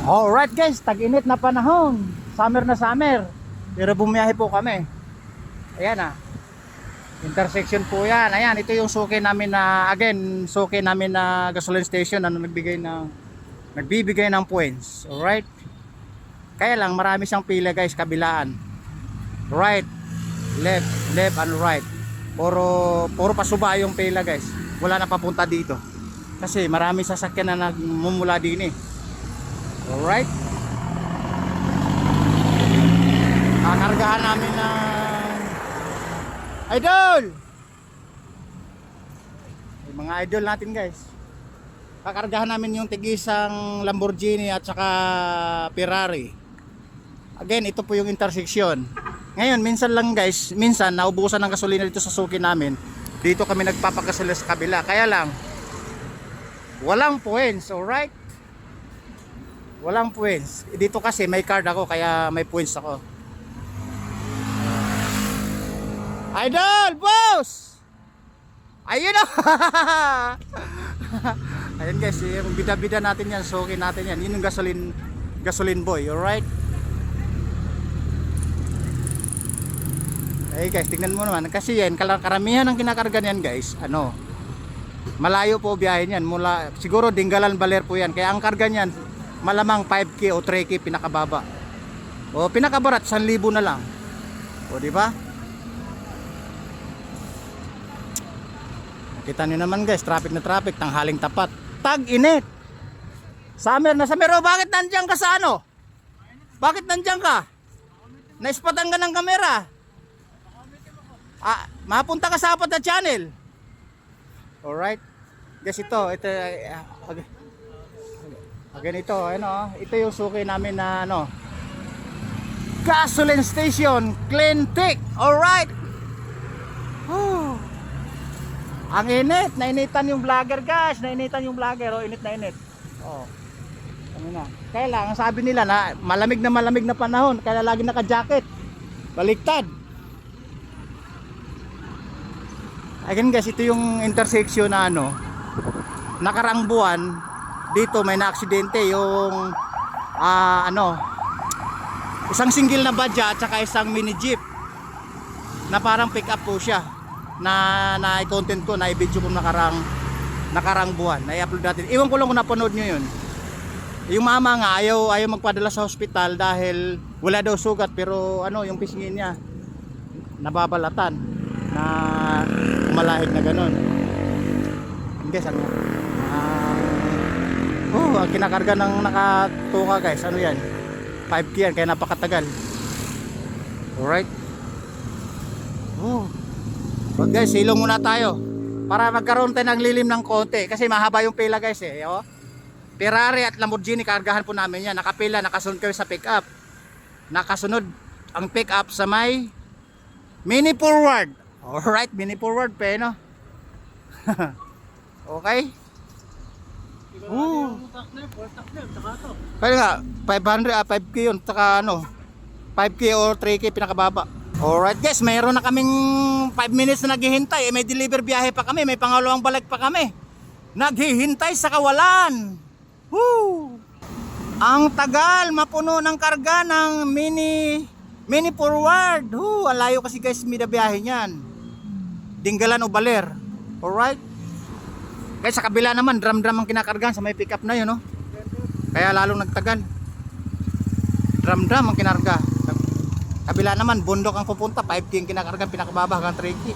Alright guys, tag-init na panahon. Summer na summer. Pero bumiyahe po kami. Ayan ah. Intersection po yan. Ayan, ito yung suki namin na, again, suki namin na gasoline station na nagbibigay ng points. Alright. Kaya lang, marami siyang pila guys, kabilaan. Right, left and right. Puro pasuba yung pila guys. Wala na papunta dito. Kasi marami sasakyan na nagmumula din eh. Alright. Kakargahan namin ng idol. Yung mga idol natin guys. Kakargahan namin yung tigisang Lamborghini at saka Ferrari. Again, ito po yung intersection. Ngayon, minsan lang guys, minsan naubusan ng gasolina dito sa suki namin. Dito kami nagpapagasolina sa kabila. Kaya lang, walang points, alright? Walang points. Dito kasi may card ako kaya may points ako. Idol, boss! Ayun o! Ayun guys, yung bida-bida natin yan, suki natin yan. Yun yung gasoline boy, alright? Eh guys, tingnan mo naman kasi yan, karamihan ng kinakarga niyan guys, malayo po biyahe niyan mula siguro Dingalan Baler po yan. Kaya ang karga niyan malamang 5K o 3K pinakababa. O pinakabarat 1,000 na lang. O di ba? Kita niyo naman guys, traffic na traffic, tanghaling tapat. Tag-init. Summer na summer. O bakit nandiyan ka sa ano? Bakit nandiyan ka? Naispatan ka ng kamera. Mapunta ka sa apat na channel. Alright. Guys, ito ganito, ito yung suki namin na gasoline station, Cleantech. Alright. Ang init, nainitan yung vlogger guys, nainitan yung vlogger, init na init. Kaya lang, sabi nila na malamig na panahon, kaya lagi naka-jacket. Baliktad. Again guys, ito yung intersection na nakaraang buwan dito may na-aksidente yung isang single na badya at saka isang mini jeep na parang pick up po siya na i-content ko, na i-video ko nakaraang buwan, na-i-upload natin. Iwan ko lang kung napanood nyo yun. Yung mama nga ayaw magpadala sa hospital dahil wala daw sugat, pero yung pisngin niya nababalatan na malahig na ganun. Guys, ang kinakarga ng nakatuka guys, yan, 5K yan, kaya napakatagal. Alright. But guys, silong muna tayo para magkaroon tayo ng lilim ng konti kasi mahaba yung pila guys eh. Ferrari at Lamborghini, kargahan po namin yan. Nakapila, nakasunod kami sa pick up. Nakasunod ang pick up sa may mini forward. Alright, mini forward pa okay. Kaya nga 500 5K yun, saka 5K or 3K pinakababa. Alright guys, mayroon na kaming 5 minutes na naghihintay. May deliver biyahe pa kami, may pangalawang balik pa kami. Naghihintay sa kawalan. Ang tagal mapuno ng karga ng mini forward. Ang layo kasi guys, mida biyahe niyan. Dingalan o Baler. Alright. Guys, sa kabila naman drum ang kinakargahan sa may pick up na yun, kaya lalong nagtagal. Drum ang kinarga. Kabila naman bundok ang pupunta, 5K ang kinakarga, pinakababa hanggang 3K.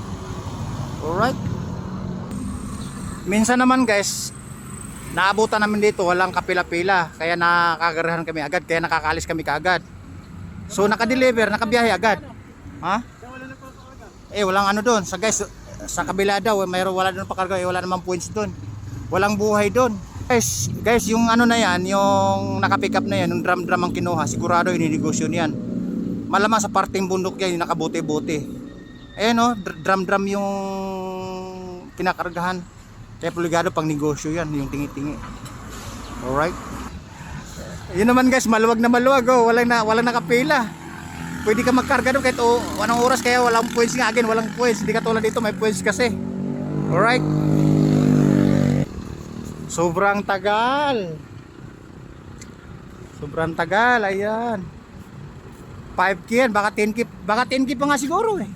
Alright. Minsan naman guys, naabutan namin dito walang kapila-pila, kaya nakakagarahan kami agad, kaya nakakaalis kami kaagad. So naka-deliver, nakabiyahe agad. Walang doon. Sa guys, sa kabila daw, wala doon pakarga, wala namang points doon. Walang buhay doon. Guys, yung na yan, yung naka-pick up na yan, yung drum ang kinuha, sigurado ininegosyo niyan. Malamang sa parting bundok yan, yung nakabote-bote. Drum yung kinakargahan. Kaya puligado pang negosyo yan, yung tingi-tingi. Alright. Yun naman guys, maluwag na maluwag, walang nakapila. Pwede ka magkarga doon kahit anong oras, kaya walang points nga. Again, walang points, hindi katulad dito may points kasi. Alright. Sobrang tagal. Sobrang tagal, ayan. 5K yan, baka 10K pa nga siguro eh.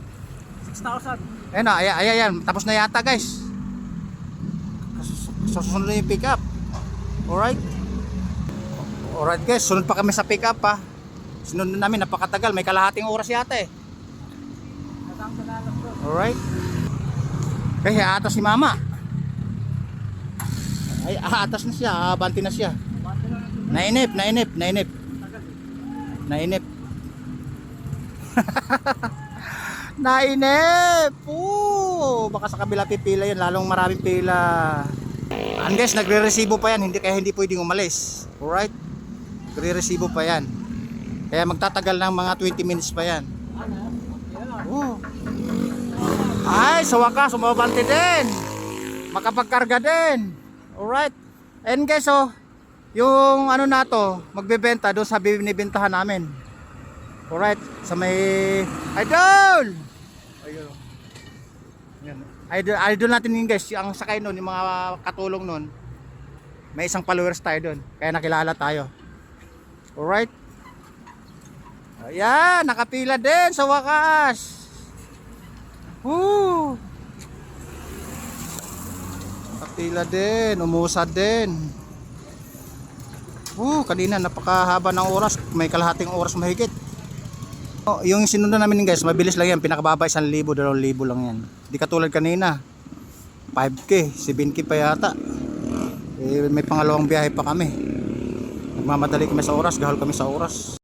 6,000. Ayan na, ayan, tapos na yata guys. Susunod na yung pick up. Alright. Alright guys, sunod pa kami sa pick up ha. Sunod na namin, napakatagal, may kalahating oras yata eh. Alright. Kaya atas si mama. Ay, atas na siya, abanti na siya. Nainip. Nainip. Baka sa kabila pipila yun, lalong maraming pila. And guys, nagre-resibo pa yan, hindi pwedeng umalis. Alright? Nagre-resibo pa yan. Kaya magtatagal ng mga 20 minutes pa yan. Oh. Ay, sa wakas, umabante din. Makapagkarga din. Alright. And guys, yung ano na to, magbebenta doon sa binibentahan namin. Alright, sa may idol. Ayun. Yan. Idol natin yun guys, ang sakay nun, yung mga katulong nun. May isang followers tayo doon, kaya nakilala tayo. Alright. Ayan, nakapila din sa wakas. Woo! Nakapila din, umusad din. Kanina napakahaba ng oras, may kalahating oras mahigit. Yung sinundan namin guys, mabilis lang yan, pinakababa 1,000, 2,000 lang yan. Di katulad kanina, 5K, 7K pa yata. May pangalawang biyahe pa kami. Nagmamadali kami sa oras, gahol kami sa oras.